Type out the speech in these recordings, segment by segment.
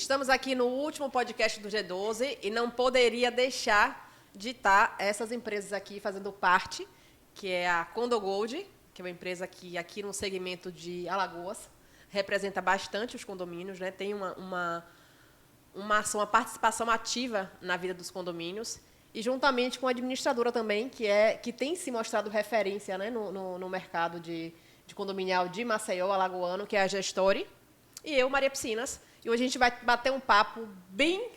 Estamos aqui no último podcast do G12 e não poderia deixar de estar essas empresas aqui fazendo parte, que é a Condogold, que é uma empresa que aqui no segmento de Alagoas representa bastante os condomínios, né? Tem uma ação, uma participação ativa na vida dos condomínios, e juntamente com a administradora também, que tem se mostrado referência, né, no mercado de condominial de Maceió, alagoano, que é a Gestore, e eu, Maria Piscinas. E hoje a gente vai bater um papo bem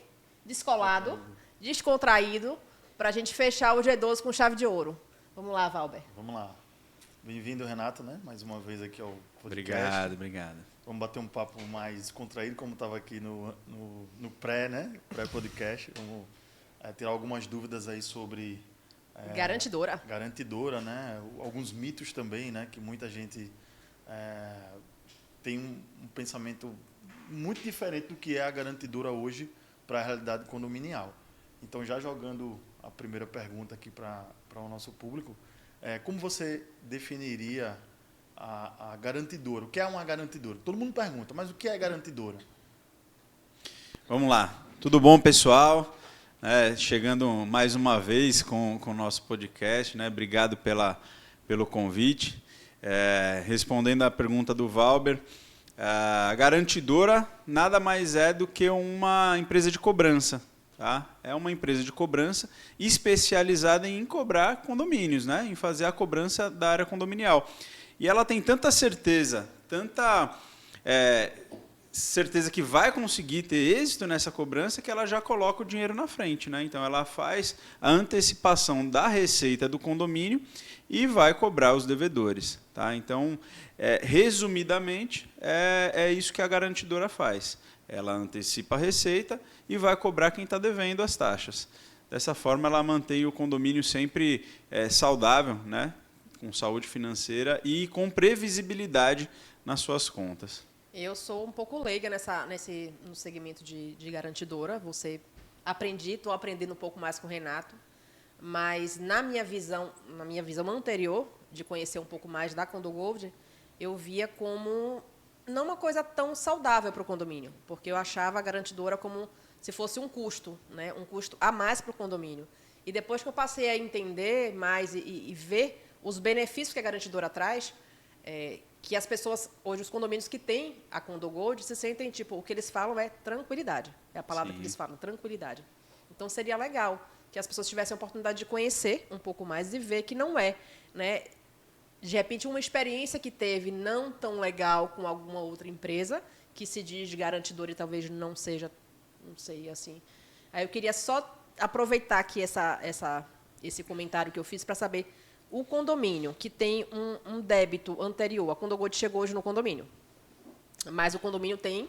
descolado, descontraído, para a gente fechar o G12 com chave de ouro. Vamos lá, Valber. Vamos lá. Bem-vindo, Renato, né? Mais uma vez aqui ao podcast. Obrigado. Vamos bater um papo mais descontraído, como estava aqui no pré, né? Pré-podcast. Vamos tirar algumas dúvidas aí sobre... Garantidora, né? Alguns mitos também, né? Que muita gente tem um pensamento muito diferente do que é a garantidora hoje para a realidade condominial. Então, já jogando a primeira pergunta aqui para o nosso público, como você definiria a garantidora? O que é uma garantidora? Todo mundo pergunta, mas o que é garantidora? Vamos lá. Tudo bom, pessoal? Chegando mais uma vez com o nosso podcast, né? Obrigado pelo convite. Respondendo à pergunta do Valber, a garantidora nada mais é do que uma empresa de cobrança. Tá? É uma empresa de cobrança especializada em cobrar condomínios, né? Em fazer a cobrança da área condominial. E ela tem tanta certeza que vai conseguir ter êxito nessa cobrança, que ela já coloca o dinheiro na frente, né? Então, ela faz a antecipação da receita do condomínio e vai cobrar os devedores. Tá? Então, resumidamente, é isso que a garantidora faz. Ela antecipa a receita e vai cobrar quem está devendo as taxas. Dessa forma, ela mantém o condomínio sempre saudável, né? Com saúde financeira e com previsibilidade nas suas contas. Eu sou um pouco leiga no segmento de garantidora. Estou aprendendo um pouco mais com o Renato, mas na minha visão anterior, de conhecer um pouco mais da Condogold, eu via como não uma coisa tão saudável para o condomínio, porque eu achava a garantidora como se fosse um custo, né? Um custo a mais para o condomínio. E depois que eu passei a entender mais e ver os benefícios que a garantidora traz, que as pessoas, hoje os condomínios que têm a Condogold se sentem, o que eles falam é tranquilidade. É a palavra Sim. que eles falam, tranquilidade. Então, seria legal que as pessoas tivessem a oportunidade de conhecer um pouco mais e ver que não é, né, de repente, uma experiência que teve não tão legal com alguma outra empresa, que se diz garantidora e talvez não seja, não sei, assim. Aí eu queria só aproveitar aqui esse comentário que eu fiz para saber o condomínio que tem um débito anterior. A Condogold chegou hoje no condomínio, mas o condomínio tem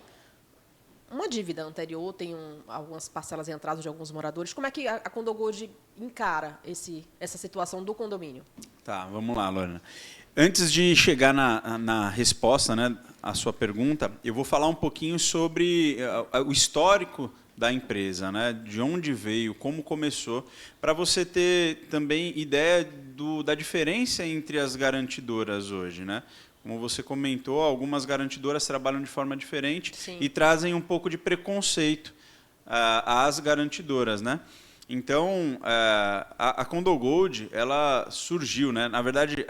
uma dívida anterior, tem algumas parcelas em atraso de alguns moradores. Como é que a Condogold encara essa situação do condomínio? Tá, vamos lá, Lorena. Antes de chegar na resposta, né, à sua pergunta, eu vou falar um pouquinho sobre o histórico da empresa, né, de onde veio, como começou, para você ter também ideia da diferença entre as garantidoras hoje, né? Como você comentou, algumas garantidoras trabalham de forma diferente Sim. e trazem um pouco de preconceito às garantidoras, né? Então, a Condogold, ela surgiu, né? Na verdade,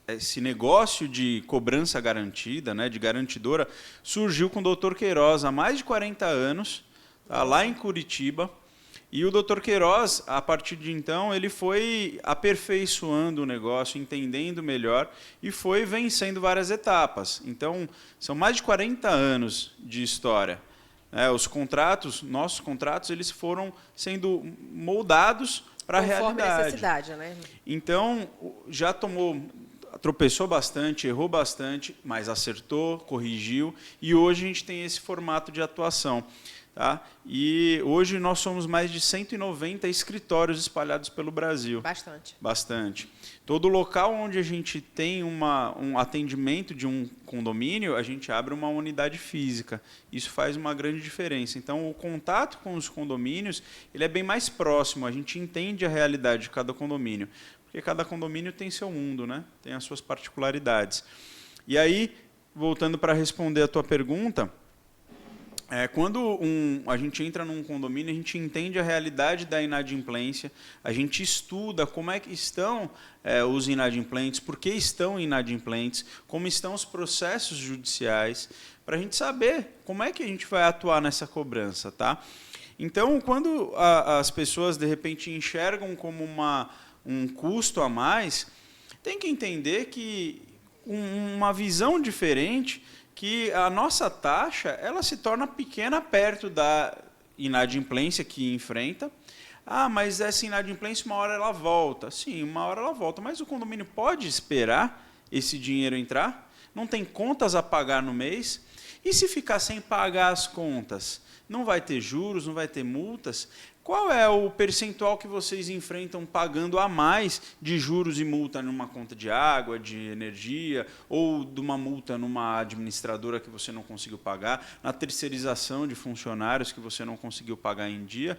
esse negócio de cobrança garantida, né, de garantidora, surgiu com o Dr. Queiroz há mais de 40 anos, tá, lá em Curitiba. E o Dr. Queiroz, a partir de então, ele foi aperfeiçoando o negócio, entendendo melhor e foi vencendo várias etapas. Então, são mais de 40 anos de história. Nossos contratos, eles foram sendo moldados para a realidade. Conforme a necessidade, né? Então, já tropeçou bastante, errou bastante, mas acertou, corrigiu, e hoje a gente tem esse formato de atuação. Tá? E hoje nós somos mais de 190 escritórios espalhados pelo Brasil. Bastante. Todo local onde a gente tem um atendimento de um condomínio, a gente abre uma unidade física. Isso faz uma grande diferença. Então, o contato com os condomínios ele é bem mais próximo. A gente entende a realidade de cada condomínio. Porque cada condomínio tem seu mundo, né? Tem as suas particularidades. E aí, voltando para responder a tua pergunta, Quando a gente entra num condomínio, a gente entende a realidade da inadimplência, a gente estuda como é que estão os inadimplentes, por que estão inadimplentes, como estão os processos judiciais, para a gente saber como é que a gente vai atuar nessa cobrança. Tá? Então, quando as pessoas, de repente, enxergam como um custo a mais, tem que entender que uma visão diferente, que a nossa taxa ela se torna pequena perto da inadimplência que enfrenta. Mas essa inadimplência, uma hora ela volta. Sim, uma hora ela volta, mas o condomínio pode esperar esse dinheiro entrar? Não tem contas a pagar no mês? E se ficar sem pagar as contas? Não vai ter juros, não vai ter multas? Qual é o percentual que vocês enfrentam pagando a mais de juros e multa numa conta de água, de energia, ou de uma multa numa administradora que você não conseguiu pagar, na terceirização de funcionários que você não conseguiu pagar em dia?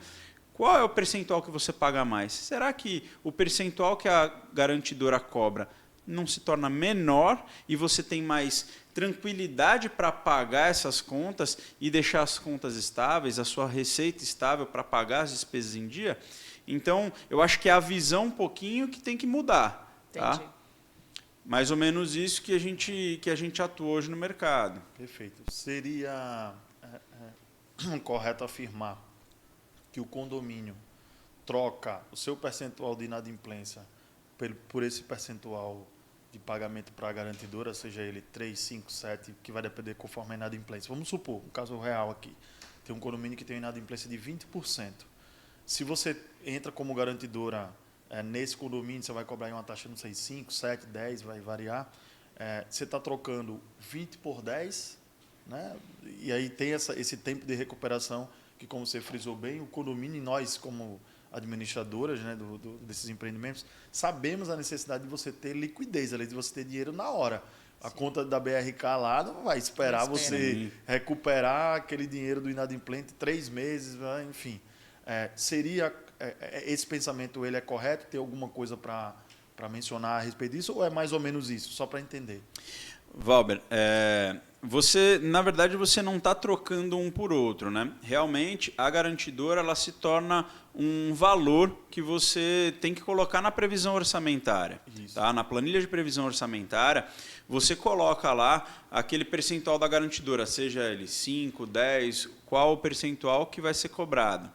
Qual é o percentual que você paga a mais? Será que o percentual que a garantidora cobra não se torna menor e você tem mais tranquilidade para pagar essas contas e deixar as contas estáveis, a sua receita estável para pagar as despesas em dia? Então, eu acho que é a visão um pouquinho que tem que mudar. Tá? Mais ou menos isso que a gente atua hoje no mercado. Perfeito. Seria correto afirmar que o condomínio troca o seu percentual de inadimplência por esse percentual de pagamento para a garantidora, seja ele 3, 5, 7, que vai depender conforme a inadimplência. Vamos supor, um caso real aqui, tem um condomínio que tem uma inadimplência de 20%. Se você entra como garantidora nesse condomínio, você vai cobrar uma taxa, não sei, 5, 7, 10, vai variar. Você está trocando 20 por 10, né? E aí tem esse tempo de recuperação que, como você frisou bem, o condomínio e nós, como administradoras, né, desses empreendimentos, sabemos a necessidade de você ter liquidez, de você ter dinheiro na hora. A conta da BRK lá não vai esperar você recuperar aquele dinheiro do inadimplente 3 meses, enfim. Seria esse pensamento ele é correto? Tem alguma coisa para mencionar a respeito disso ou é mais ou menos isso, só para entender? Valber, na verdade, você não está trocando um por outro, né? Realmente, a garantidora ela se torna um valor que você tem que colocar na previsão orçamentária. Tá? Na planilha de previsão orçamentária, você coloca lá aquele percentual da garantidora, seja ele 5, 10, qual o percentual que vai ser cobrado.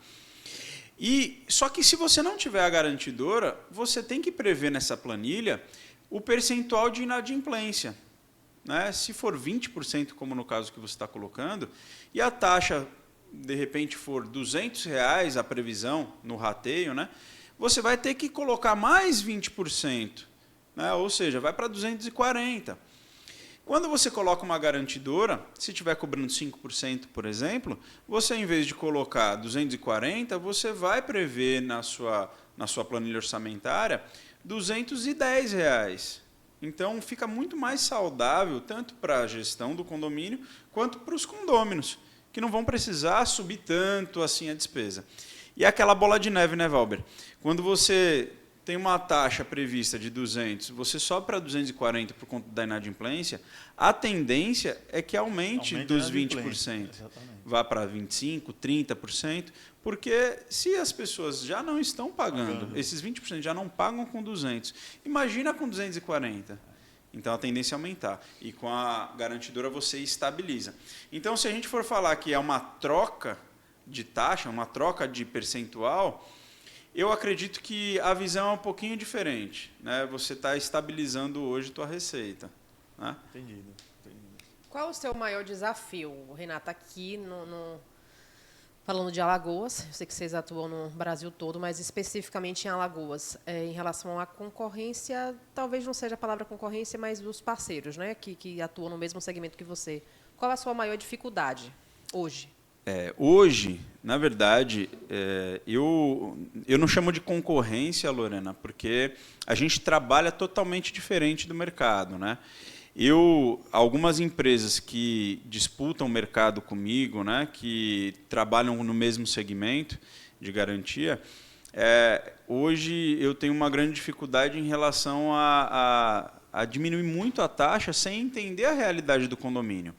Só que se você não tiver a garantidora, você tem que prever nessa planilha o percentual de inadimplência. Né? Se for 20%, como no caso que você está colocando, e a taxa, de repente, for R$200 a previsão no rateio, né? Você vai ter que colocar mais 20%, né? Ou seja, vai para 240. Quando você coloca uma garantidora, se estiver cobrando 5%, por exemplo, você, em vez de colocar 240, você vai prever na sua planilha orçamentária R$210. Então, fica muito mais saudável, tanto para a gestão do condomínio, quanto para os condôminos, que não vão precisar subir tanto assim a despesa. E aquela bola de neve, né, Valber? Quando você tem uma taxa prevista de 200, você sobe para 240 por conta da inadimplência, a tendência é que aumente dos 20%. Vá para 25%, 30%, porque se as pessoas já não estão pagando, esses 20% já não pagam com 200, imagina com 240. Então, a tendência é aumentar. E com a garantidora você estabiliza. Então, se a gente for falar que é uma troca de taxa, uma troca de percentual, eu acredito que a visão é um pouquinho diferente. Né? Você está estabilizando hoje a tua receita. Né? Entendido. Qual o seu maior desafio, Renato, aqui falando de Alagoas? Eu sei que vocês atuam no Brasil todo, mas especificamente em Alagoas, em relação à concorrência, talvez não seja a palavra concorrência, mas dos parceiros, né, que atuam no mesmo segmento que você. Qual a sua maior dificuldade hoje? Hoje, na verdade, eu não chamo de concorrência, Lorena, porque a gente trabalha totalmente diferente do mercado, né? Algumas empresas que disputam o mercado comigo, né, que trabalham no mesmo segmento de garantia, hoje eu tenho uma grande dificuldade em relação a diminuir muito a taxa sem entender a realidade do condomínio.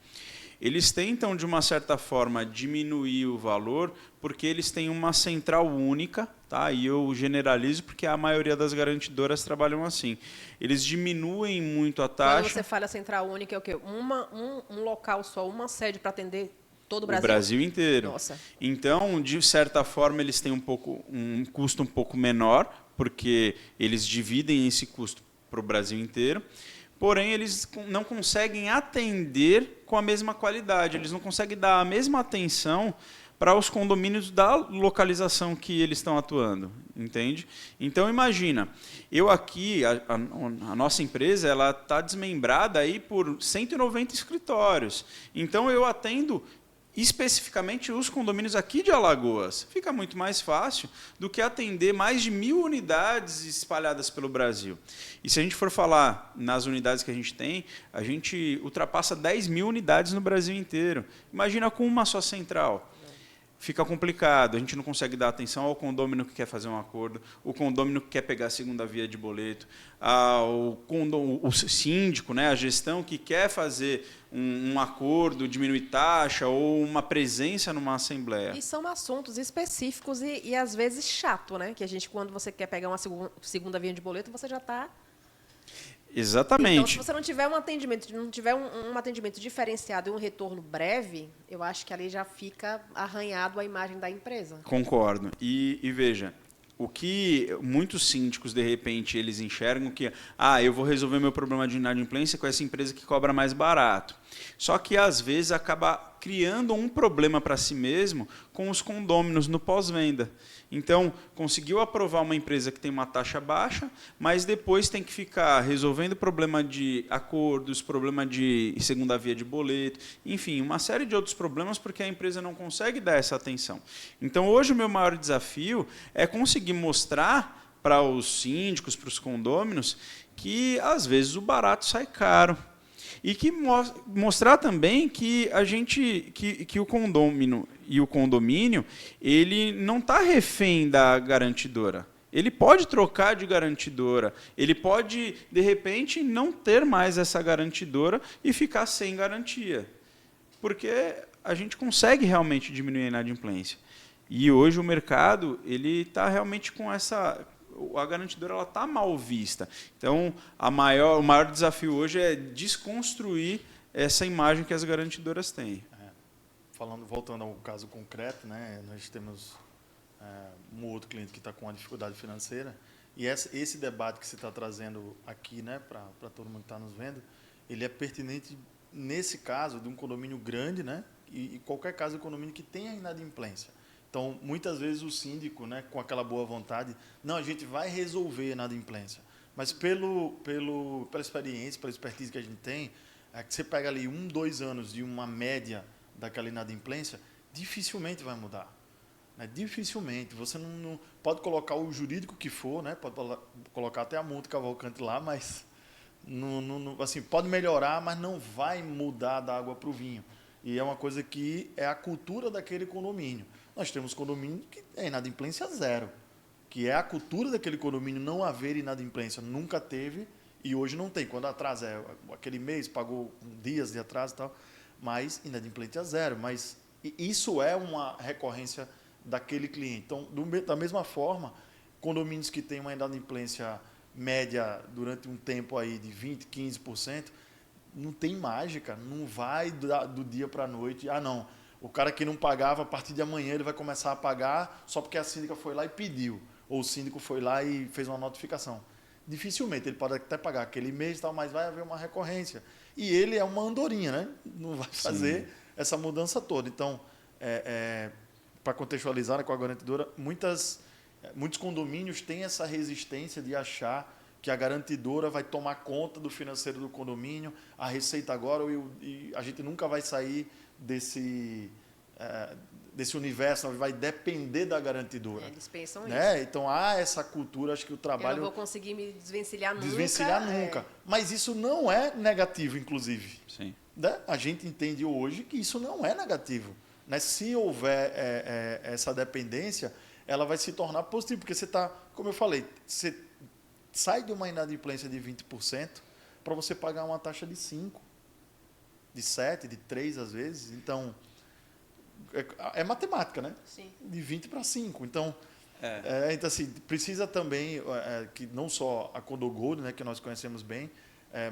eles tentam, de uma certa forma, diminuir o valor, porque eles têm uma central única, tá? E eu generalizo porque a maioria das garantidoras trabalham assim. Eles diminuem muito a taxa. Quando você fala central única, é o quê? Um local só, uma sede para atender todo o Brasil? O Brasil inteiro. Nossa. Então, de certa forma, eles têm um custo um pouco menor, porque eles dividem esse custo para o Brasil inteiro. Porém, eles não conseguem atender com a mesma qualidade, eles não conseguem dar a mesma atenção para os condomínios da localização que eles estão atuando, entende? Então, imagina, eu aqui, a nossa empresa, ela está desmembrada aí por 190 escritórios. Então, eu atendo especificamente os condomínios aqui de Alagoas. Fica muito mais fácil do que atender mais de 1.000 unidades espalhadas pelo Brasil. E se a gente for falar nas unidades que a gente ultrapassa 10.000 unidades no Brasil inteiro. Imagina com uma só central. Fica complicado, a gente não consegue dar atenção ao condômino que quer fazer um acordo, o condômino que quer pegar a segunda via de boleto, o síndico, né, a gestão que quer fazer um acordo, diminuir taxa ou uma presença numa assembleia. E são assuntos específicos e às vezes chato, né? Que a gente, quando você quer pegar uma segunda via de boleto, você já está... Exatamente. Então, se você não tiver um atendimento diferenciado e um retorno breve, eu acho que ali já fica arranhado a imagem da empresa. Concordo. E veja, o que muitos síndicos, de repente, eles enxergam que eu vou resolver meu problema de inadimplência com essa empresa que cobra mais barato. Só que, às vezes, acaba criando um problema para si mesmo com os condôminos no pós-venda. Então, conseguiu aprovar uma empresa que tem uma taxa baixa, mas depois tem que ficar resolvendo problema de acordos, problema de segunda via de boleto, enfim, uma série de outros problemas porque a empresa não consegue dar essa atenção. Então, hoje o meu maior desafio é conseguir mostrar para os síndicos, para os condôminos, que às vezes o barato sai caro. E que mostrar também que que o condômino e o condomínio, ele não está refém da garantidora. Ele pode trocar de garantidora, ele pode, de repente, não ter mais essa garantidora e ficar sem garantia. Porque a gente consegue realmente diminuir a inadimplência. E hoje o mercado está realmente com essa... A garantidora está mal vista. Então, o maior desafio hoje é desconstruir essa imagem que as garantidoras têm. Voltando ao caso concreto, né, nós temos um outro cliente que está com uma dificuldade financeira, e esse debate que você está trazendo aqui, né, para todo mundo que está nos vendo, ele é pertinente nesse caso de um condomínio grande, né, e qualquer caso de condomínio que tenha inadimplência. Então, muitas vezes o síndico, né, com aquela boa vontade, não, a gente vai resolver a inadimplência. Mas pela experiência, pela expertise que a gente tem, que você pega ali 1, 2 anos de uma média daquela inadimplência, dificilmente vai mudar. Né? Dificilmente. Você não pode colocar o jurídico que for, né? Pode colocar até a multa Cavalcante lá, mas assim, pode melhorar, mas não vai mudar da água para o vinho. E é uma coisa que é a cultura daquele condomínio. Nós temos condomínio que é inadimplência zero, que é a cultura daquele condomínio não haver inadimplência. Nunca teve e hoje não tem. Quando atrasa, aquele mês pagou dias de atraso e tal, mas inadimplência zero. Mas isso é uma recorrência daquele cliente. Então, da mesma forma, condomínios que têm uma inadimplência média durante um tempo aí de 20%, 15%, não tem mágica, não vai do dia para a noite. Não. O cara que não pagava, a partir de amanhã ele vai começar a pagar só porque a síndica foi lá e pediu. Ou o síndico foi lá e fez uma notificação. Dificilmente, ele pode até pagar aquele mês e tal, mas vai haver uma recorrência. E ele é uma andorinha, né? Não vai fazer essa mudança toda. Então, para contextualizar, né, com a garantidora, muitos condomínios têm essa resistência de achar que a garantidora vai tomar conta do financeiro do condomínio, a receita agora, e a gente nunca vai sair desse universo, vai depender da garantidora. Eles pensam né? isso. Então, há essa cultura, acho que o trabalho... Eu não vou conseguir me desvencilhar nunca. Desvencilhar nunca. Mas isso não é negativo, inclusive. Sim. Né? A gente entende hoje que isso não é negativo. Né? Se houver essa dependência, ela vai se tornar positiva, porque você está, como eu falei, você sai de uma inadimplência de 20% para você pagar uma taxa de 5%. de 7, de 3 às vezes. Então, é matemática, né? Sim. De 20 para 5. Então, então assim, precisa também que não só a Condogold, né, que nós conhecemos bem,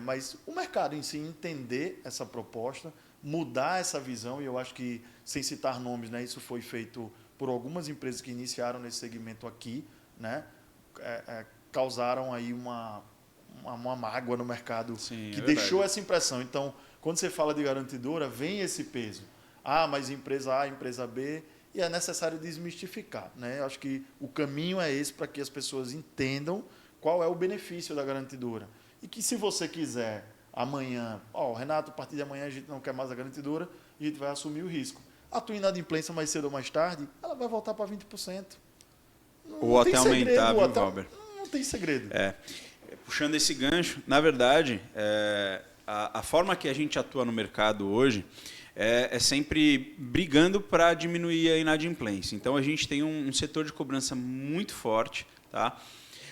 mas o mercado em si entender essa proposta, mudar essa visão, e eu acho que, sem citar nomes, né, isso foi feito por algumas empresas que iniciaram nesse segmento aqui, né, causaram aí uma mágoa no mercado. Sim, que é deixou verdade. essa impressão. Então, quando você fala de garantidora, vem esse peso. Mas empresa A, empresa B, e é necessário desmistificar, né? Eu acho que o caminho é esse para que as pessoas entendam qual é o benefício da garantidora. E que se você quiser amanhã, Renato, a partir de amanhã a gente não quer mais a garantidora, a gente vai assumir o risco. A tua inadimplência mais cedo ou mais tarde, ela vai voltar para 20%. Ou até aumentar, viu, Valber? Não tem segredo. Puxando esse gancho, na verdade, a forma que a gente atua no mercado hoje é sempre brigando para diminuir a inadimplência. Então, a gente tem um setor de cobrança muito forte. Tá?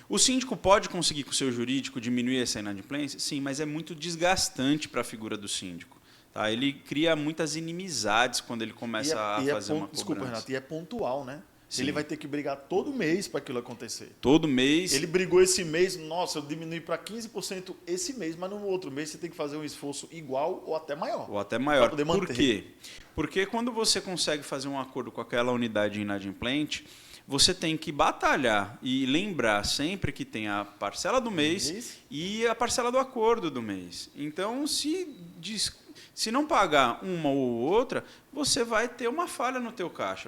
O síndico pode conseguir, com o seu jurídico, diminuir essa inadimplência? Sim, mas é muito desgastante para a figura do síndico. Tá? Ele cria muitas inimizades quando ele começa a fazer uma cobrança. Desculpa, Renato, e é pontual, né? Sim. Ele vai ter que brigar todo mês para aquilo acontecer. Todo mês. Ele brigou esse mês, nossa, eu diminui para 15% esse mês, mas no outro mês você tem que fazer um esforço igual ou até maior. Ou até maior. Para poder manter. Por quê? Porque quando você consegue fazer um acordo com aquela unidade inadimplente, você tem que batalhar e lembrar sempre que tem a parcela do mês e a parcela do acordo do mês. Então, se não pagar uma ou outra, você vai ter uma falha no teu caixa,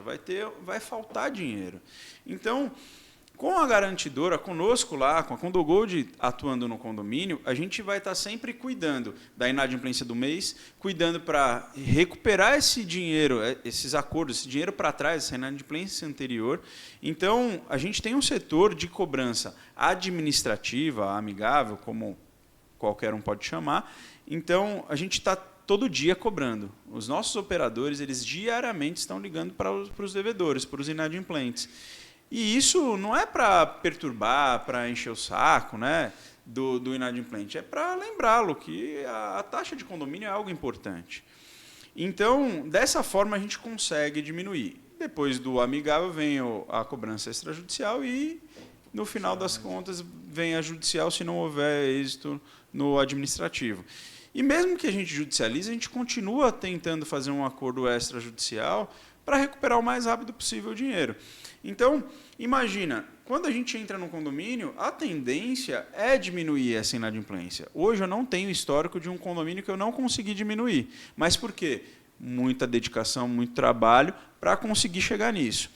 vai faltar dinheiro. Então, com a garantidora, conosco lá, com a Condogold atuando no condomínio, a gente vai estar sempre cuidando da inadimplência do mês, cuidando para recuperar esse dinheiro, esses acordos, esse dinheiro para trás, essa inadimplência anterior. Então, a gente tem um setor de cobrança administrativa, amigável, como qualquer um pode chamar. Então, a gente está todo dia cobrando. Os nossos operadores, eles diariamente estão ligando para os devedores, para os inadimplentes. E isso não é para perturbar, para encher o saco, né, do inadimplente, é para lembrá-lo que a taxa de condomínio é algo importante. Então, dessa forma, a gente consegue diminuir. Depois do amigável vem a cobrança extrajudicial e, no final das contas, vem a judicial se não houver êxito no administrativo. E mesmo que a gente judicialize, a gente continua tentando fazer um acordo extrajudicial para recuperar o mais rápido possível o dinheiro. Então, imagina, quando a gente entra no condomínio, a tendência é diminuir essa inadimplência. Hoje eu não tenho histórico de um condomínio que eu não consegui diminuir. Mas por quê? Muita dedicação, muito trabalho para conseguir chegar nisso.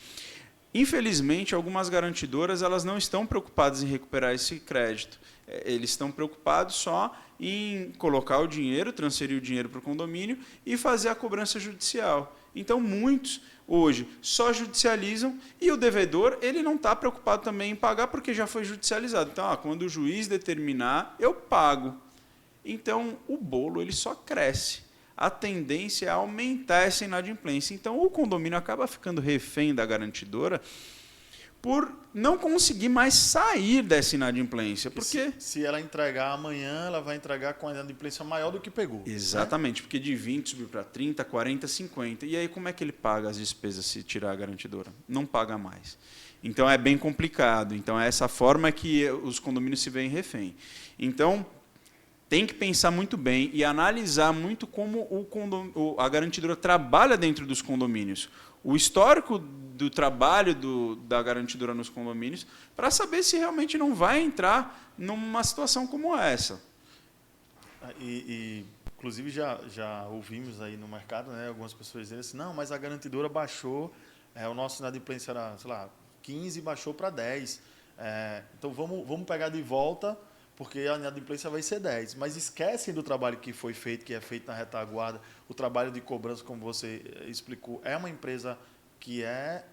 Infelizmente, algumas garantidoras elas não estão preocupadas em recuperar esse crédito. Eles estão preocupados só em colocar o dinheiro, transferir o dinheiro para o condomínio e fazer a cobrança judicial. Então, muitos hoje só judicializam e o devedor ele não está preocupado também em pagar porque já foi judicializado. Então, quando o juiz determinar, eu pago. Então, o bolo ele só cresce. A tendência é aumentar essa inadimplência. Então, o condomínio acaba ficando refém da garantidora por não conseguir mais sair dessa inadimplência. Porque se ela entregar amanhã, ela vai entregar com a inadimplência maior do que pegou. Exatamente, né? Porque de 20 subiu para 30, 40, 50. E aí como é que ele paga as despesas se tirar a garantidora? Não paga mais. Então é bem complicado. Então é essa forma que os condomínios se veem refém. Então tem que pensar muito bem e analisar muito como a garantidora trabalha dentro dos condomínios. O histórico do trabalho da garantidora nos condomínios para saber se realmente não vai entrar numa situação como essa. Inclusive, já ouvimos aí no mercado, né, algumas pessoas dizendo assim, não, mas a garantidora baixou, o nosso inadimplência era, sei lá, 15 baixou para 10. Então, vamos pegar de volta, porque a inadimplência vai ser 10. Mas esquecem do trabalho que foi feito, que é feito na retaguarda. O trabalho de cobrança, como você explicou, é uma empresa que é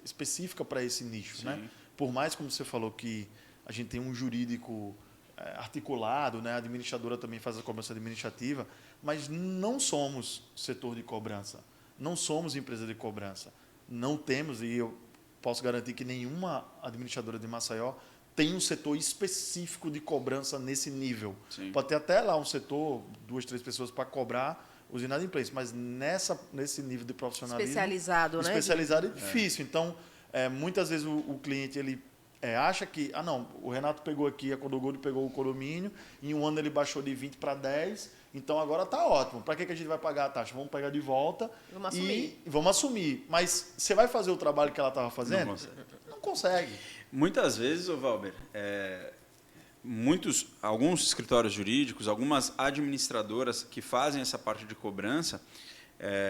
específica para esse nicho. Né? Por mais, como você falou, que a gente tem um jurídico articulado, né? A administradora também faz a cobrança administrativa, mas não somos setor de cobrança, não somos empresa de cobrança. Não temos, e eu posso garantir que nenhuma administradora de Maceió tem um setor específico de cobrança nesse nível. Sim. Pode ter até lá um setor, 2, 3 pessoas para cobrar os inadimplentes, mas nesse nível de profissionalismo... Especializado, né? Especializado é difícil. Então, muitas vezes o cliente ele acha que, não, o Renato pegou aqui, a Codogoldo pegou o condomínio, em um ano ele baixou de 20 para 10, então agora está ótimo. Para que a gente vai pagar a taxa? Vamos pegar de volta vamos assumir. Mas você vai fazer o trabalho que ela estava fazendo? Não consegue. Muitas vezes, Valber, alguns escritórios jurídicos, algumas administradoras que fazem essa parte de cobrança,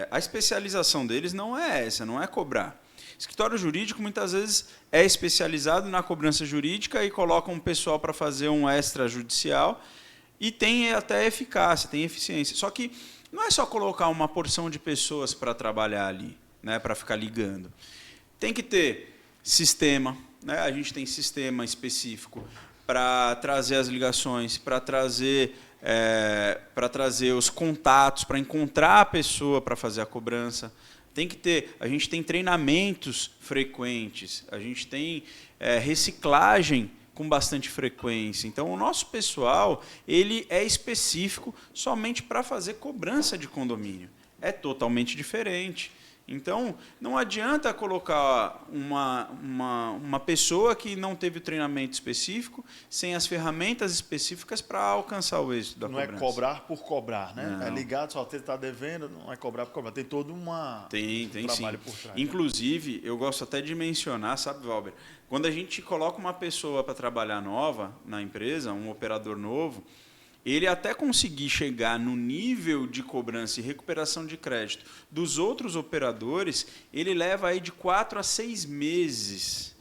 a especialização deles não é essa, não é cobrar. Escritório jurídico muitas vezes é especializado na cobrança jurídica e coloca um pessoal para fazer um extrajudicial e tem até eficácia, tem eficiência. Só que não é só colocar uma porção de pessoas para trabalhar ali, né, para ficar ligando. Tem que ter sistema, né? A gente tem sistema específico para trazer as ligações, para trazer os contatos, para encontrar a pessoa para fazer a cobrança. A gente tem treinamentos frequentes, a gente tem reciclagem com bastante frequência. Então, o nosso pessoal ele é específico somente para fazer cobrança de condomínio. É totalmente diferente. Então, não adianta colocar uma pessoa que não teve o treinamento específico, sem as ferramentas específicas para alcançar o êxito da cobrança. Não é cobrar por cobrar, né? Não. É ligado, só você está devendo, não é cobrar por cobrar. Tem todo um trabalho por trás. Inclusive, eu gosto até de mencionar, sabe, Valber, quando a gente coloca uma pessoa para trabalhar nova na empresa, um operador novo, ele até conseguir chegar no nível de cobrança e recuperação de crédito dos outros operadores, ele leva aí de 4 a 6 meses.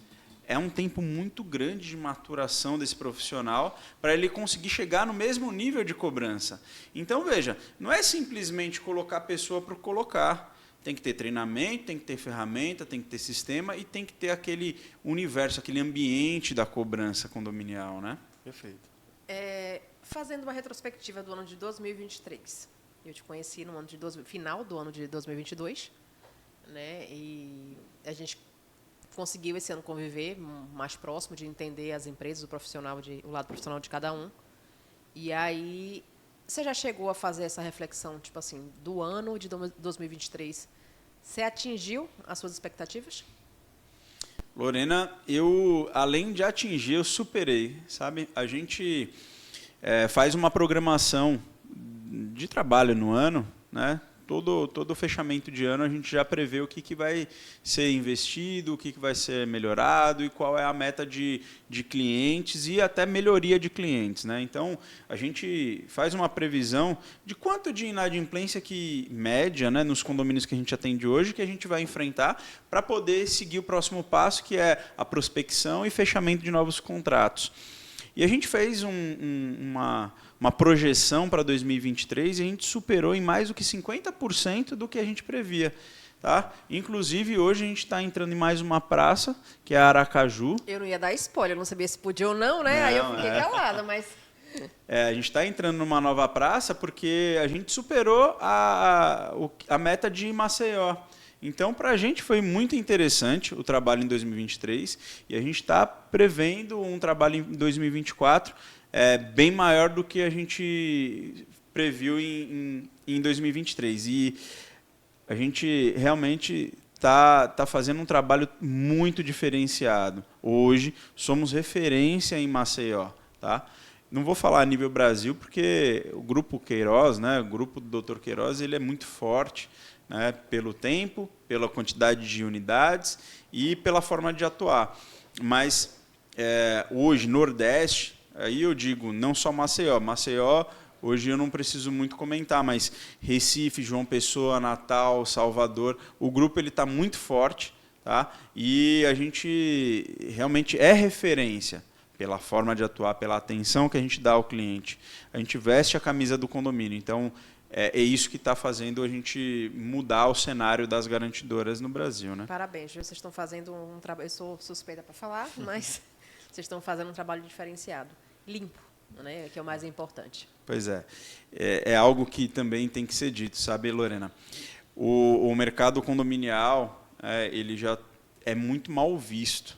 É um tempo muito grande de maturação desse profissional para ele conseguir chegar no mesmo nível de cobrança. Então, veja, não é simplesmente colocar a pessoa para colocar. Tem que ter treinamento, tem que ter ferramenta, tem que ter sistema e tem que ter aquele universo, aquele ambiente da cobrança condominial, né? Perfeito. Fazendo uma retrospectiva do ano de 2023, eu te conheci no final do ano de 2022, né? E a gente conseguiu esse ano conviver mais próximo, de entender as empresas, o lado profissional de cada um. E aí, você já chegou a fazer essa reflexão, tipo assim, do ano de 2023? Você atingiu as suas expectativas? Lorena, além de atingir, eu superei, sabe? A gente faz uma programação de trabalho no ano, né? Todo fechamento de ano a gente já prevê o que vai ser investido, o que vai ser melhorado e qual é a meta de clientes e até melhoria de clientes, né? Então, a gente faz uma previsão de quanto de inadimplência média, né, nos condomínios que a gente atende hoje, que a gente vai enfrentar para poder seguir o próximo passo, que é a prospecção e fechamento de novos contratos. E a gente fez uma projeção para 2023 e a gente superou em mais do que 50% do que a gente previa. Tá? Inclusive, hoje a gente está entrando em mais uma praça, que é a Aracaju. Eu não ia dar spoiler, não sabia se podia ou não, né? Aí eu fiquei calada, mas... A gente está entrando numa nova praça porque a gente superou a meta de Maceió. Então, para a gente foi muito interessante o trabalho em 2023 e a gente está prevendo um trabalho em 2024 bem maior do que a gente previu em 2023. E a gente realmente está fazendo um trabalho muito diferenciado. Hoje, somos referência em Maceió. Tá? Não vou falar a nível Brasil, porque o Grupo Queiroz, né, o grupo do Dr. Queiroz, ele é muito forte, né, pelo tempo, pela quantidade de unidades e pela forma de atuar. Mas, hoje, Nordeste, aí eu digo, não só Maceió. Maceió, hoje eu não preciso muito comentar, mas Recife, João Pessoa, Natal, Salvador, o grupo está muito forte, tá? E a gente realmente é referência pela forma de atuar, pela atenção que a gente dá ao cliente. A gente veste a camisa do condomínio. Então, é isso que está fazendo a gente mudar o cenário das garantidoras no Brasil, né? Parabéns, vocês estão fazendo um trabalho... Eu sou suspeita para falar, mas vocês estão fazendo um trabalho diferenciado, limpo, né? Que é o mais importante. Pois é. É algo que também tem que ser dito, sabe, Lorena? O mercado condominial, ele já é muito mal visto,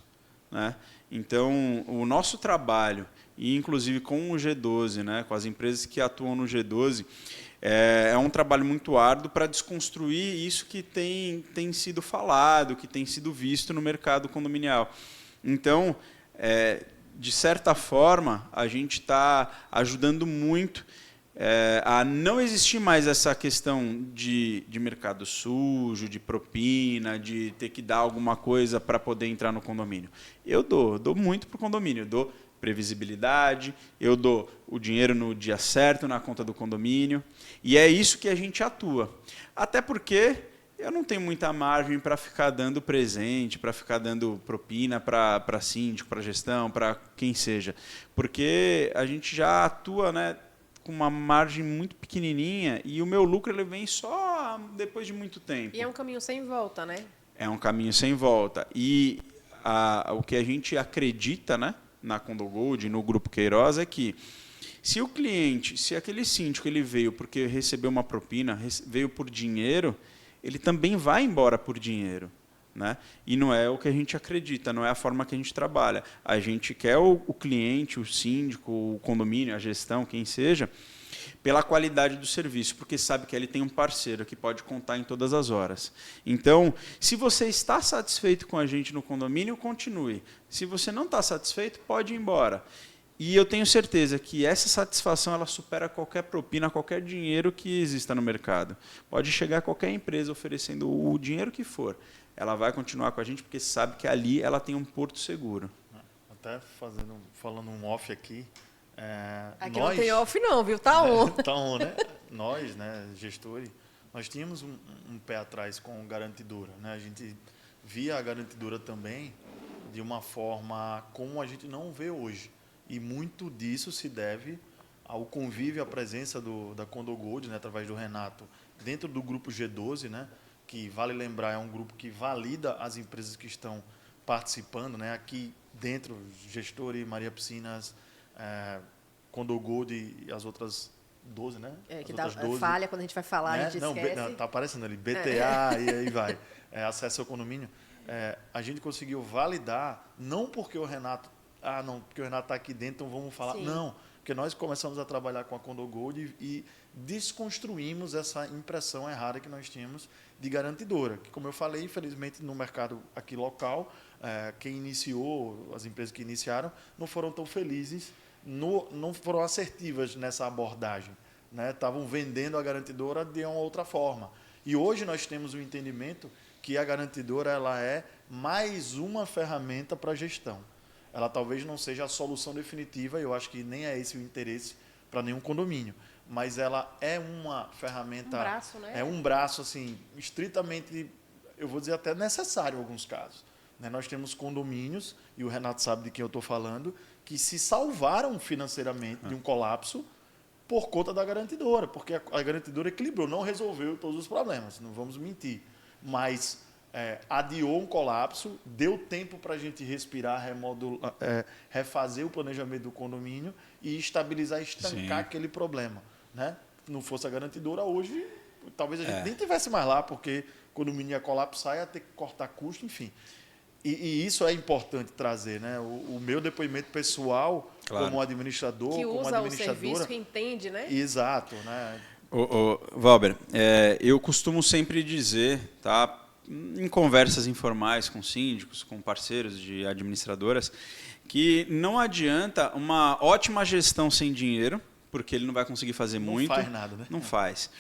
né? Então, o nosso trabalho, e inclusive com o G12, né, com as empresas que atuam no G12, é um trabalho muito árduo para desconstruir isso que tem sido falado, que tem sido visto no mercado condominial. Então, de certa forma, a gente está ajudando muito a não existir mais essa questão de mercado sujo, de propina, de ter que dar alguma coisa para poder entrar no condomínio. Eu dou muito para o condomínio, eu dou previsibilidade, eu dou o dinheiro no dia certo na conta do condomínio, e é isso que a gente atua. Até porque eu não tenho muita margem para ficar dando presente, para ficar dando propina para síndico, para gestão, para quem seja, porque a gente já atua, né, com uma margem muito pequenininha e o meu lucro ele vem só depois de muito tempo. E é um caminho sem volta, né? É um caminho sem volta. E o que a gente acredita, né, na CondoGold, no Grupo Queiroz, é que se o cliente, se aquele síndico ele veio porque recebeu uma propina, veio por dinheiro, ele também vai embora por dinheiro. Né? E não é o que a gente acredita, não é a forma que a gente trabalha. A gente quer o cliente, o síndico, o condomínio, a gestão, quem seja, pela qualidade do serviço, porque sabe que ele tem um parceiro que pode contar em todas as horas. Então, se você está satisfeito com a gente no condomínio, continue. Se você não está satisfeito, pode ir embora. E eu tenho certeza que essa satisfação ela supera qualquer propina, qualquer dinheiro que exista no mercado. Pode chegar qualquer empresa oferecendo o dinheiro que for. Ela vai continuar com a gente porque sabe que ali ela tem um porto seguro. Até falando um off aqui. Aqui nós, não tem off não, viu? Tá on. Tá on, né? Nós, né, gestores, nós tínhamos um pé atrás com garantidora. Né? A gente via a garantidora também de uma forma como a gente não vê hoje. E muito disso se deve ao convívio, à presença da CondoGold, né, através do Renato, dentro do grupo G12, né? Que vale lembrar, é um grupo que valida as empresas que estão participando, né? Aqui dentro, Gestori, Maria Piscinas, CondoGold e as outras 12, né? Que dá falha quando a gente vai falar, né? A gente esquece. Não, está aparecendo ali, BTA e aí vai. Acesso ao condomínio. A gente conseguiu validar, não porque o Renato, porque o Renato está aqui dentro, então vamos falar. Sim. Não, porque nós começamos a trabalhar com a CondoGold e desconstruímos essa impressão errada que nós tínhamos de garantidora, que, como eu falei, infelizmente, no mercado aqui local, quem iniciou, as empresas que iniciaram, não foram tão felizes, não foram assertivas nessa abordagem. Né? Estavam vendendo a garantidora de uma outra forma. E hoje nós temos o entendimento que a garantidora ela é mais uma ferramenta para a gestão. Ela talvez não seja a solução definitiva, eu acho que nem é esse o interesse para nenhum condomínio, mas ela é uma ferramenta, um braço, né? É um braço assim, estritamente, eu vou dizer até necessário em alguns casos. Né? Nós temos condomínios, e o Renato sabe de quem eu estou falando, que se salvaram financeiramente de um colapso por conta da garantidora, porque a garantidora equilibrou, não resolveu todos os problemas, não vamos mentir, mas adiou um colapso, deu tempo para a gente respirar, refazer o planejamento do condomínio e estabilizar, estancar Sim. aquele problema. Né? Se não fosse a garantidora, hoje talvez a gente nem tivesse mais lá, porque o condomínio ia colapsar, ia ter que cortar custo, enfim. E isso é importante trazer. Né? O meu depoimento pessoal, claro. Como administrador, que como usa administradora... o serviço, que entende, né? Exato. Né? Valber, eu costumo sempre dizer, tá? Em conversas informais com síndicos, com parceiros de administradoras, que não adianta uma ótima gestão sem dinheiro, porque ele não vai conseguir fazer muito. Não faz nada, né? Não faz.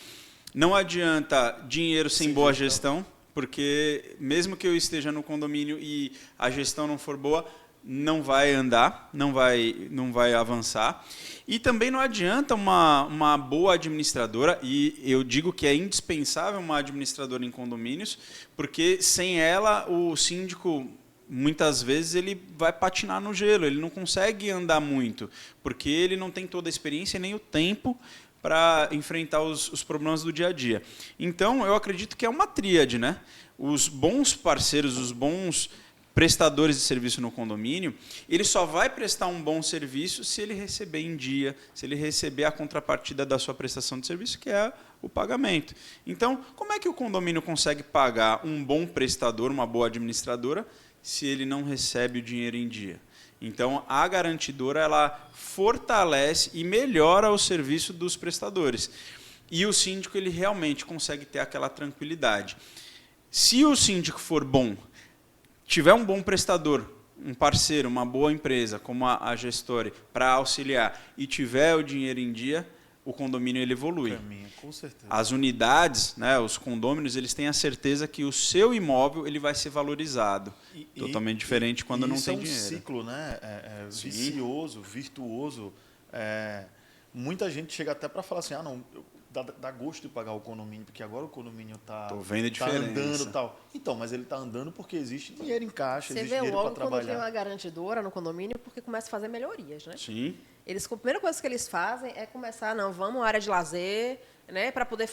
Não adianta dinheiro sem boa gestão, porque mesmo que eu esteja no condomínio e a gestão não for boa, não vai andar, não vai avançar. E também não adianta uma boa administradora, e eu digo que é indispensável uma administradora em condomínios, porque sem ela o síndico, muitas vezes, ele vai patinar no gelo, ele não consegue andar muito, porque ele não tem toda a experiência nem o tempo para enfrentar os problemas do dia a dia. Então, eu acredito que é uma tríade, né? Os bons parceiros, os bons prestadores de serviço no condomínio, ele só vai prestar um bom serviço se ele receber em dia, se ele receber a contrapartida da sua prestação de serviço, que é o pagamento. Então, como é que o condomínio consegue pagar um bom prestador, uma boa administradora, se ele não recebe o dinheiro em dia? Então, a garantidora ela fortalece e melhora o serviço dos prestadores. E o síndico ele realmente consegue ter aquela tranquilidade. Se o síndico for bom, tiver um bom prestador, um parceiro, uma boa empresa, como a Gestore, para auxiliar, e tiver o dinheiro em dia, o condomínio ele evolui. Caminha, com certeza. As unidades, né, os condôminos, eles têm a certeza que o seu imóvel ele vai ser valorizado. Totalmente diferente quando não tem dinheiro. Isso é um ciclo, né? Vicioso, virtuoso. Muita gente chega até para falar assim, não, dá gosto de pagar o condomínio, porque agora o condomínio está andando e tal. Então, mas ele está andando porque existe dinheiro em caixa, existe dinheiro para trabalhar. Você vê logo quando tem uma garantidora no condomínio, porque começa a fazer melhorias, né? Sim. A primeira coisa que eles fazem é começar, vamos área de lazer, né, para poder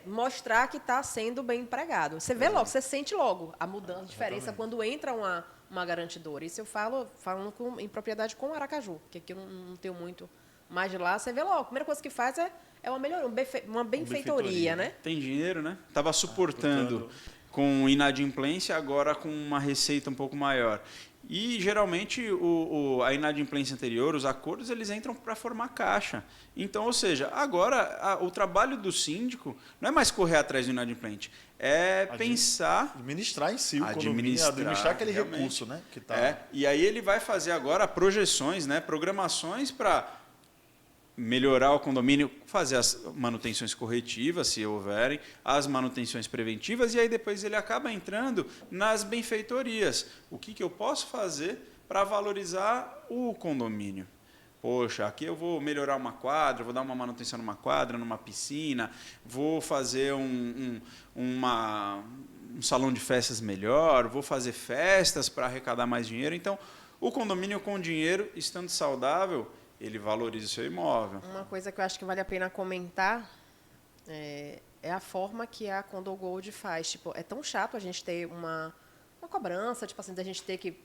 mostrar que está sendo bem empregado. Você vê logo, você sente logo a mudança, a diferença quando entra uma garantidora. Isso eu falo em propriedade com o Aracaju, porque aqui eu não tenho muito mais de lá. Você vê logo, a primeira coisa que faz é uma melhoria, uma benfeitoria, né? Tem dinheiro, né? Estava suportando com inadimplência, agora com uma receita um pouco maior. E, geralmente, a inadimplência anterior, os acordos, eles entram para formar caixa. Então, ou seja, agora o trabalho do síndico não é mais correr atrás do inadimplente, é pensar... Administrar em si o condomínio, administrar aquele realmente. Recurso, né? Que tá... E aí ele vai fazer agora projeções, né, programações para melhorar o condomínio, fazer as manutenções corretivas, se houverem, as manutenções preventivas, e aí depois ele acaba entrando nas benfeitorias. O que eu posso fazer para valorizar o condomínio? Poxa, aqui eu vou melhorar uma quadra, vou dar uma manutenção numa quadra, numa piscina, vou fazer um salão de festas melhor, vou fazer festas para arrecadar mais dinheiro. Então, o condomínio com dinheiro, estando saudável, ele valoriza o seu imóvel. Uma coisa que eu acho que vale a pena comentar é a forma que a Condo Gold faz. Tipo, é tão chato a gente ter uma cobrança, tipo assim, da gente ter que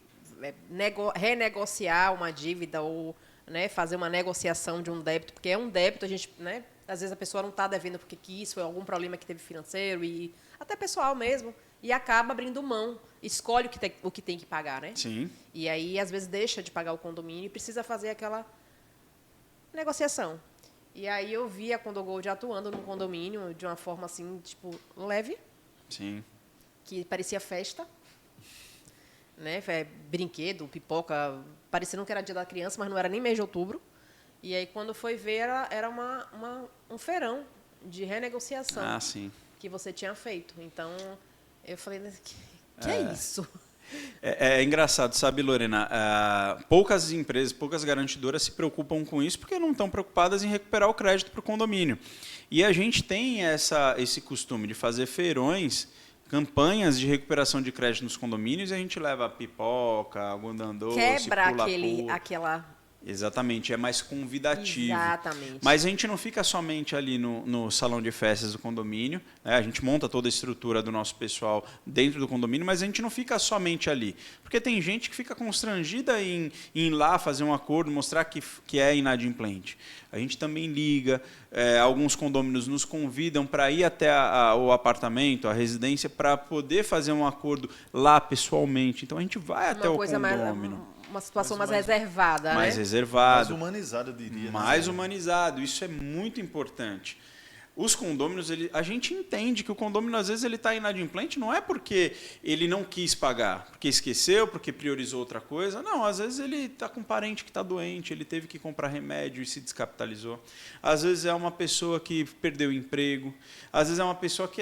renegociar uma dívida ou, né, fazer uma negociação de um débito, porque é um débito, a gente, né, às vezes a pessoa não está devendo porque quis, foi algum problema que teve financeiro e até pessoal mesmo, e acaba abrindo mão, escolhe o que tem que pagar, né? Sim. E aí, às vezes, deixa de pagar o condomínio e precisa fazer aquela negociação. E aí eu vi a Condo Gold atuando no condomínio de uma forma assim, tipo, leve. Sim. Que parecia festa. Né? Brinquedo, pipoca, parecendo que era dia da criança, mas não era nem mês de outubro. E aí quando foi ver, era um feirão de renegociação. Ah, sim. Que você tinha feito. Então, eu falei, que é isso? É engraçado, sabe, Lorena? Poucas empresas, poucas garantidoras se preocupam com isso porque não estão preocupadas em recuperar o crédito para o condomínio. E a gente tem esse costume de fazer feirões, campanhas de recuperação de crédito nos condomínios, e a gente leva pipoca, algodão doce, quebra pula-pula. aquela... Exatamente, é mais convidativo. Exatamente. Mas a gente não fica somente ali no salão de festas do condomínio, né? A gente monta toda a estrutura do nosso pessoal dentro do condomínio, mas a gente não fica somente ali. Porque tem gente que fica constrangida em ir lá fazer um acordo, mostrar que é inadimplente. A gente também liga, alguns condôminos nos convidam para ir até o apartamento, a residência, para poder fazer um acordo lá pessoalmente. Então a gente vai até o condômino. Uma situação mais reservada, mais né? reservado. Mais humanizado, eu diria. Mais humanizado. Isso é muito importante. Os condôminos, a gente entende que o condômino, às vezes, ele está inadimplente, não é porque ele não quis pagar, porque esqueceu, porque priorizou outra coisa. Não, às vezes ele está com um parente que está doente, ele teve que comprar remédio e se descapitalizou. Às vezes é uma pessoa que perdeu o emprego. Às vezes é uma pessoa que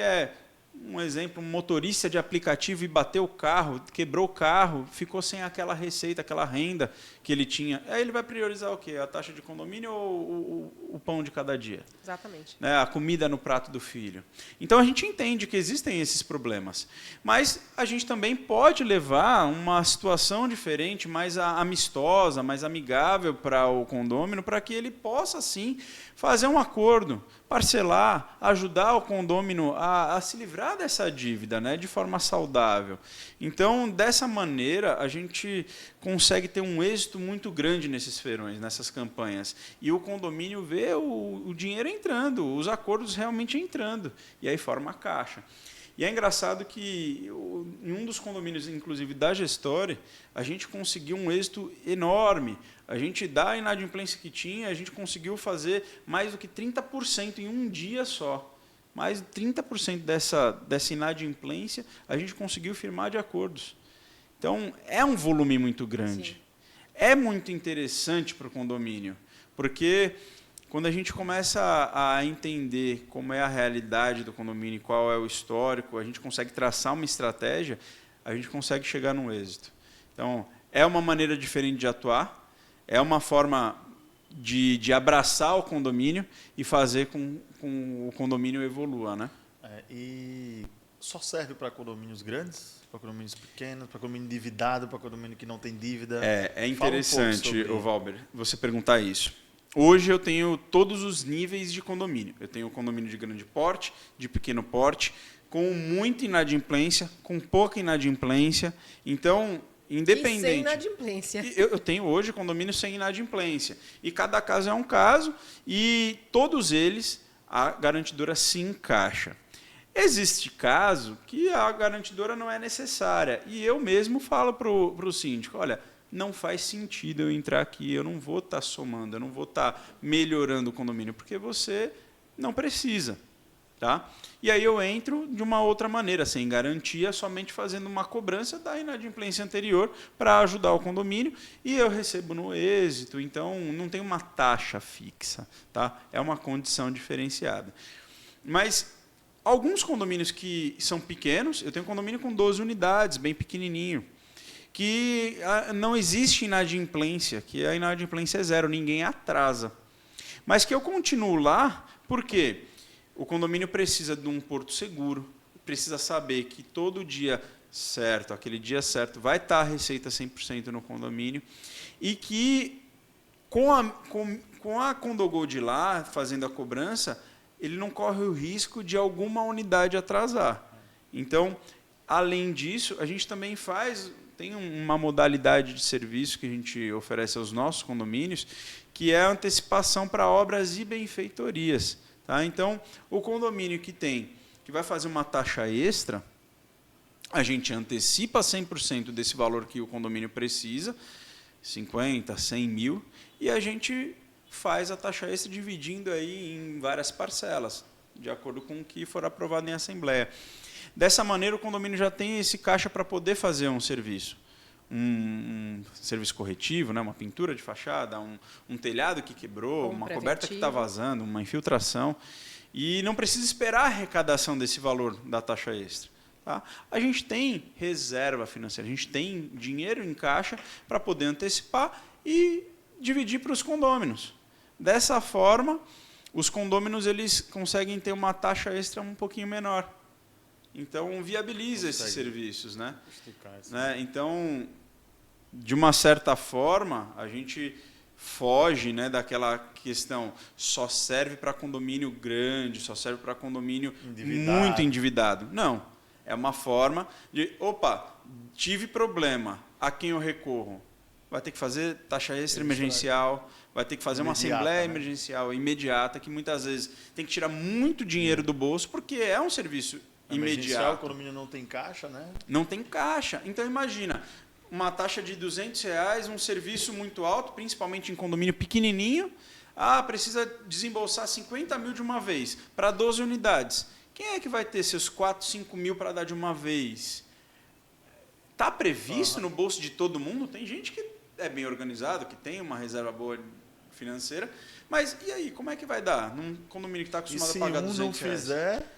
um exemplo, um motorista de aplicativo e bateu o carro, quebrou o carro, ficou sem aquela receita, aquela renda que ele tinha. Aí ele vai priorizar o quê? A taxa de condomínio ou o pão de cada dia? Exatamente. Né? A comida no prato do filho. Então a gente entende que existem esses problemas. Mas a gente também pode levar uma situação diferente, mais amistosa, mais amigável para o condômino, para que ele possa, sim, fazer um acordo, parcelar, ajudar o condômino a se livrar dessa dívida, né, de forma saudável. Então, dessa maneira, a gente consegue ter um êxito muito grande nesses feirões, nessas campanhas. E o condomínio vê o dinheiro entrando, os acordos realmente entrando. E aí forma a caixa. E é engraçado que em um dos condomínios, inclusive da Gestore, a gente conseguiu um êxito enorme. A gente, da inadimplência que tinha, a gente conseguiu fazer mais do que 30% em um dia só. Mais de 30% dessa inadimplência a gente conseguiu firmar de acordos. Então, é um volume muito grande. Sim. É muito interessante para o condomínio, porque quando a gente começa a entender como é a realidade do condomínio, qual é o histórico, a gente consegue traçar uma estratégia, a gente consegue chegar num êxito. Então, é uma maneira diferente de atuar, é uma forma de abraçar o condomínio e fazer com o condomínio evolua, né? E só serve para condomínios grandes, para condomínios pequenos, para condomínio endividado, para condomínio que não tem dívida? É interessante, Fala um pouco sobre... Valber, você perguntar isso. Hoje eu tenho todos os níveis de condomínio. Eu tenho o condomínio de grande porte, de pequeno porte, com muita inadimplência, com pouca inadimplência. Então, independente. E sem inadimplência. Eu tenho hoje condomínio sem inadimplência. E cada caso é um caso, e todos eles a garantidora se encaixa. Existe caso que a garantidora não é necessária. E eu mesmo falo para o síndico, olha, não faz sentido eu entrar aqui, eu não vou estar somando, eu não vou estar melhorando o condomínio, porque você não precisa. Tá? E aí eu entro de uma outra maneira, sem garantia, somente fazendo uma cobrança da inadimplência anterior para ajudar o condomínio, e eu recebo no êxito, então não tem uma taxa fixa, tá? É uma condição diferenciada. Mas alguns condomínios que são pequenos, eu tenho um condomínio com 12 unidades, bem pequenininho, que não existe inadimplência, que a inadimplência é zero, ninguém atrasa. Mas que eu continuo lá, por quê? O condomínio precisa de um porto seguro, precisa saber que todo dia certo, aquele dia certo, vai estar a receita 100% no condomínio, e que com a Condogold lá, fazendo a cobrança, ele não corre o risco de alguma unidade atrasar. Então, além disso, a gente também tem uma modalidade de serviço que a gente oferece aos nossos condomínios, que é a antecipação para obras e benfeitorias. Tá? Então, o condomínio que vai fazer uma taxa extra, a gente antecipa 100% desse valor que o condomínio precisa, 50, 100 mil, e a gente faz a taxa extra dividindo aí em várias parcelas, de acordo com o que for aprovado em assembleia. Dessa maneira, o condomínio já tem esse caixa para poder fazer um serviço. Um serviço corretivo, né? Uma pintura de fachada, um telhado que quebrou, uma coberta que está vazando, uma infiltração. E não precisa esperar a arrecadação desse valor da taxa extra. Tá? A gente tem reserva financeira, a gente tem dinheiro em caixa para poder antecipar e dividir para os condôminos. Dessa forma, os condôminos eles conseguem ter uma taxa extra um pouquinho menor. Então, viabiliza esses serviços. Né? Então, de uma certa forma, a gente foge, né, daquela questão só serve para condomínio grande, só serve para condomínio muito endividado. Não. É uma forma de, tive problema, a quem eu recorro? Vai ter que fazer taxa extra emergencial, vai ter que fazer uma assembleia emergencial imediata, que muitas vezes tem que tirar muito dinheiro do bolso, porque é um serviço imediato. O condomínio não tem caixa, né? Não tem caixa. Então, imagina, uma taxa de R$200, um serviço muito alto, principalmente em condomínio pequenininho, precisa desembolsar 50 mil de uma vez, para 12 unidades. Quem é que vai ter seus 4, 5 mil para dar de uma vez? Está previsto no bolso de todo mundo? Tem gente que é bem organizado, que tem uma reserva boa financeira, mas e aí, como é que vai dar? Num condomínio que está acostumado a pagar R$200? Se um não fizer...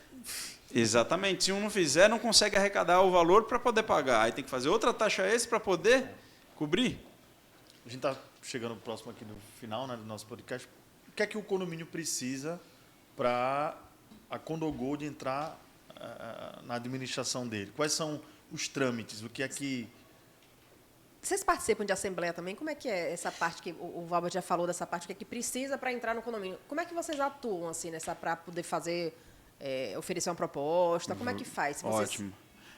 Exatamente. Se um não fizer, não consegue arrecadar o valor para poder pagar. Aí tem que fazer outra taxa extra para poder cobrir. A gente está chegando próximo aqui no final, né, do nosso podcast. O que é que o condomínio precisa para a Condogold entrar na administração dele? Quais são os trâmites? O que é que... Vocês participam de assembleia também? Como é que é essa parte que o Valber já falou dessa parte, o que é que precisa para entrar no condomínio? Como é que vocês atuam assim para poder fazer... oferecer uma proposta, como é que faz? Ótimo.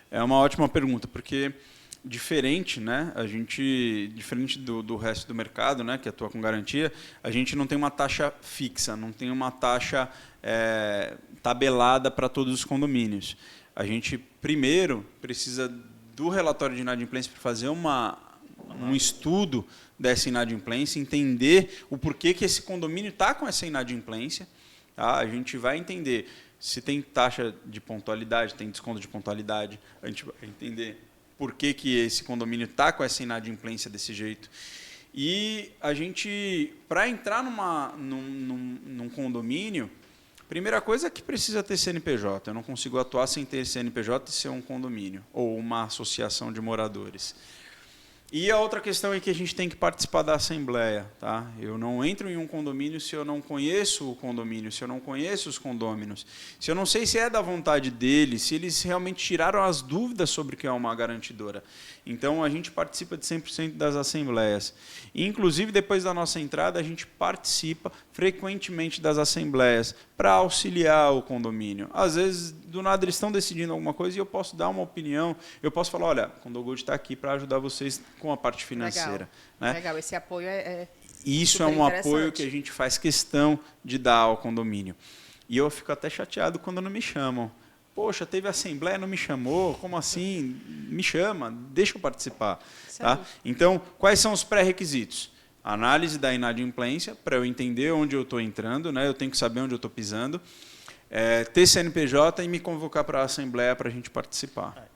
É uma ótima pergunta, porque diferente, né, diferente do resto do mercado, né, que atua com garantia, a gente não tem uma taxa fixa, não tem uma taxa tabelada para todos os condomínios. a gente primeiro precisa do relatório de inadimplência para fazer um estudo dessa inadimplência, entender o porquê que esse condomínio está com essa inadimplência. Tá? A gente vai entender se tem taxa de pontualidade, tem desconto de pontualidade, a gente vai entender por que esse condomínio está com essa inadimplência desse jeito. E a gente, para entrar num condomínio, primeira coisa é que precisa ter CNPJ. Eu não consigo atuar sem ter CNPJ e ser um condomínio ou uma associação de moradores. E a outra questão é que a gente tem que participar da assembleia. Tá? Eu não entro em um condomínio se eu não conheço o condomínio, se eu não conheço os condôminos, se eu não sei se é da vontade deles, se eles realmente tiraram as dúvidas sobre o que é uma garantidora. Então, a gente participa de 100% das assembleias. E, inclusive, depois da nossa entrada, a gente participa frequentemente das assembleias para auxiliar o condomínio. Às vezes, do nada, eles estão decidindo alguma coisa e eu posso dar uma opinião, eu posso falar, olha, o Condogold está aqui para ajudar vocês com a parte financeira. Legal, né? legal. Esse apoio é Isso é um apoio que a gente faz questão de dar ao condomínio. E eu fico até chateado quando não me chamam. Poxa, teve assembleia, não me chamou, como assim? Me chama, deixa eu participar. Tá? Então, quais são os pré-requisitos? Análise da inadimplência, para eu entender onde eu estou entrando, né? Eu tenho que saber onde eu estou pisando. Ter CNPJ e me convocar para a assembleia para a gente participar.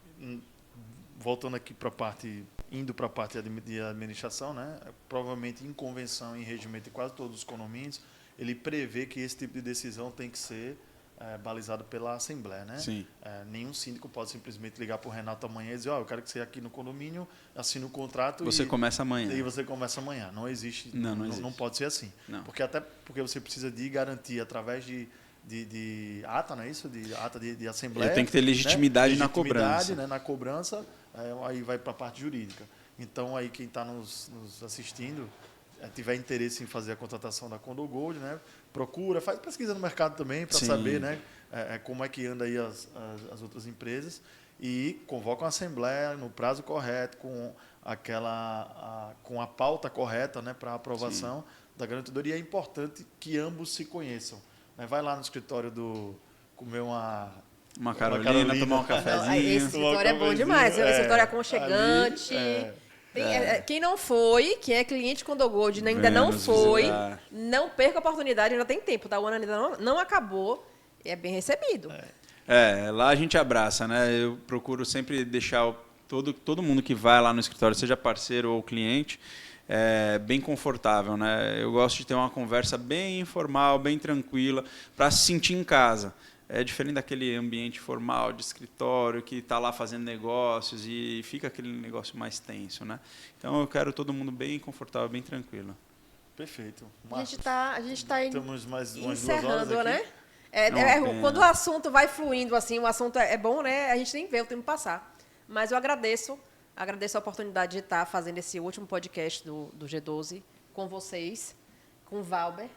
Voltando aqui para a parte, indo para a parte de administração, né? Provavelmente em convenção, em regimento de quase todos os condomínios, ele prevê que esse tipo de decisão tem que ser balizado pela Assembleia. Né? Sim. Nenhum síndico pode simplesmente ligar para o Renato amanhã e dizer, eu quero que você aqui no condomínio assine o contrato você começa amanhã. E você começa amanhã. Não existe. Não existe. Não pode ser assim. Não. Porque você precisa de garantir através de ata, não é isso? De ata de assembleia. Eu tenho que ter legitimidade, na cobrança. Né? Na cobrança, aí vai para a parte jurídica. Então, aí quem está nos assistindo, tiver interesse em fazer a contratação da Condogold, né? Procura, faz pesquisa no mercado também para saber, né? Como é que anda aí as outras empresas e convoca uma assembleia no prazo correto, com a pauta correta, né? Para aprovação da garantidora. E é importante que ambos se conheçam. Vai lá no escritório comer uma Carolina, tomar um cafezinho. Esse escritório é bom demais. Esse escritório é aconchegante. Quem não foi, quem é cliente Condogold ainda não foi, não perca a oportunidade, ainda tem tempo, tá? O ano ainda não acabou e é bem recebido. Lá a gente abraça, né? Eu procuro sempre deixar todo mundo que vai lá no escritório, seja parceiro ou cliente, bem confortável, né? Eu gosto de ter uma conversa bem informal, bem tranquila, para se sentir em casa. É diferente daquele ambiente formal de escritório que está lá fazendo negócios e fica aquele negócio mais tenso, né? Então eu quero todo mundo bem confortável, bem tranquilo. Perfeito. A gente está Estamos mais umas encerrando, 2 horas aqui. né? Quando o assunto vai fluindo assim, o assunto é bom, né? A gente nem vê o tempo passar. Mas eu agradeço a oportunidade de estar fazendo esse último podcast do G12 com vocês, com o Valber,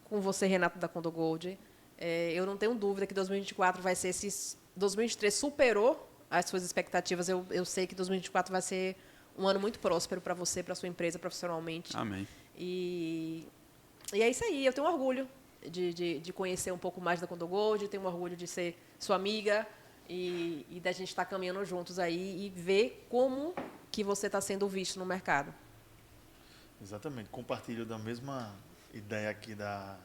com você, Renato da Condogold. Eu não tenho dúvida que 2024 vai ser 2023 superou as suas expectativas. Eu sei que 2024 vai ser um ano muito próspero para você, para sua empresa, profissionalmente. Amém. E é isso aí. Eu tenho orgulho de conhecer um pouco mais da Condogold, tenho orgulho de ser sua amiga e da gente estar caminhando juntos aí e ver como que você está sendo visto no mercado. Exatamente. Compartilho da mesma ideia aqui da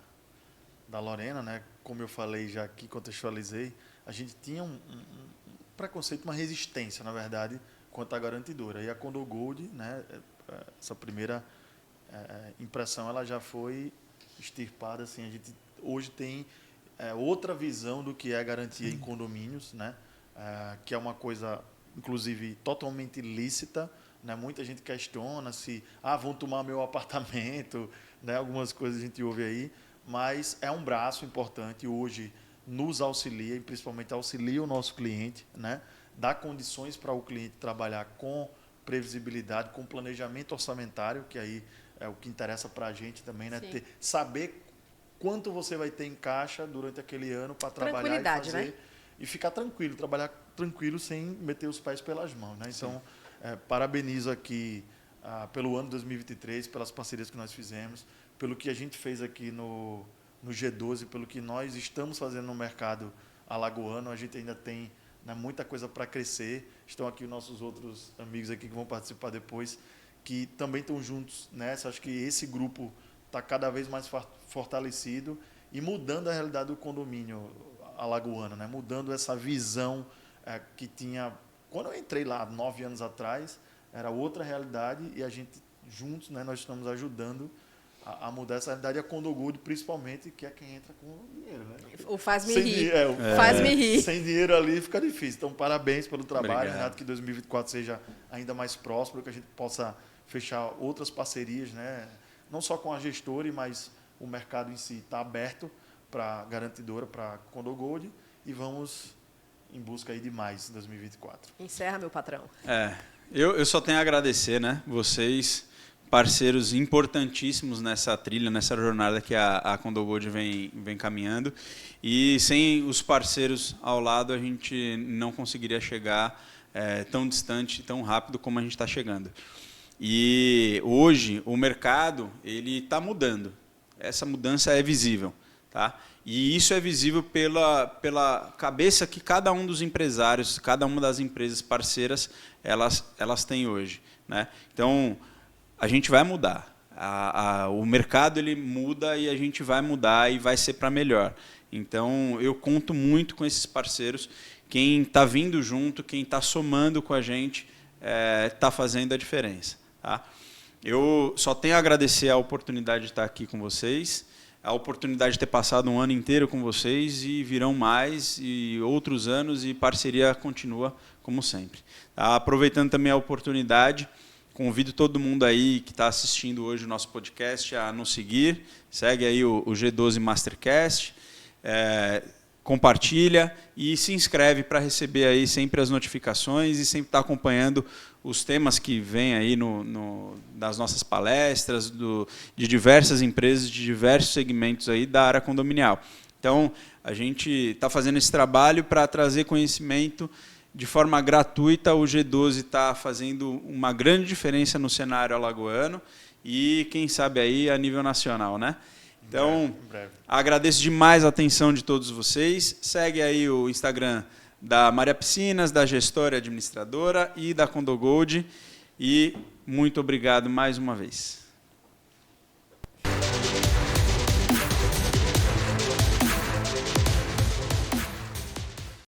Lorena, né? Como eu falei já aqui, contextualizei, a gente tinha um preconceito, uma resistência, na verdade, quanto à garantidora. E a Condogold, né? Essa primeira impressão, ela já foi extirpada. Assim, a gente hoje tem outra visão do que é garantia em condomínios, né? Que é uma coisa, inclusive, totalmente lícita. Né? Muita gente questiona se vão tomar meu apartamento, né? Algumas coisas a gente ouve aí. Mas é um braço importante, hoje nos auxilia, e principalmente auxilia o nosso cliente, né? Dá condições para o cliente trabalhar com previsibilidade, com planejamento orçamentário, que aí é o que interessa para a gente também, né? Saber quanto você vai ter em caixa durante aquele ano para trabalhar e fazer, né? E ficar tranquilo, trabalhar tranquilo sem meter os pés pelas mãos, né? Então, parabenizo aqui pelo ano 2023, pelas parcerias que nós fizemos, pelo que a gente fez aqui no G12, pelo que nós estamos fazendo no mercado alagoano. A gente ainda tem né? Muita coisa para crescer. Estão aqui os nossos outros amigos aqui que vão participar depois, que também estão juntos nessa. Acho que esse grupo está cada vez mais fortalecido e mudando a realidade do condomínio alagoano, né? Mudando essa visão que tinha... Quando eu entrei lá 9 anos atrás, era outra realidade e a gente juntos, né, nós estamos ajudando a mudar essa realidade, a Condogold principalmente, que é quem entra com dinheiro. Né? O faz-me rir. Faz-me rir. Sem dinheiro ali fica difícil. Então, parabéns pelo trabalho, Renato, que 2024 seja ainda mais próspero, que a gente possa fechar outras parcerias, né? Não só com a gestora, mas o mercado em si está aberto para a garantidora, para a Condogold, e vamos em busca aí de mais em 2024. Encerra, meu patrão. Eu só tenho a agradecer, né? Vocês, parceiros importantíssimos nessa trilha, nessa jornada que a Condogold vem caminhando. E sem os parceiros ao lado, a gente não conseguiria chegar tão distante, tão rápido como a gente está chegando. E hoje o mercado ele está mudando. Essa mudança é visível, tá? E isso é visível pela cabeça que cada um dos empresários, cada uma das empresas parceiras, elas têm hoje, né? Então, a gente vai mudar. O mercado ele muda e a gente vai mudar e vai ser para melhor. Então, eu conto muito com esses parceiros. Quem está vindo junto, quem está somando com a gente, está fazendo a diferença. Tá? Eu só tenho a agradecer a oportunidade de estar aqui com vocês, a oportunidade de ter passado um ano inteiro com vocês e virão mais e outros anos e parceria continua como sempre. Tá? Aproveitando também a oportunidade, convido todo mundo aí que está assistindo hoje o nosso podcast a nos seguir, segue aí o G12 Mastercast, compartilha e se inscreve para receber aí sempre as notificações e sempre estar acompanhando os temas que vêm aí das nossas palestras, de diversas empresas, de diversos segmentos aí da área condominial. Então, a gente está fazendo esse trabalho para trazer conhecimento de forma gratuita. O G12 está fazendo uma grande diferença no cenário alagoano e, quem sabe, aí a nível nacional, né? Então, agradeço demais a atenção de todos vocês. Segue aí o Instagram da Maria Piscinas, da gestora e administradora e da Condogold. E muito obrigado mais uma vez.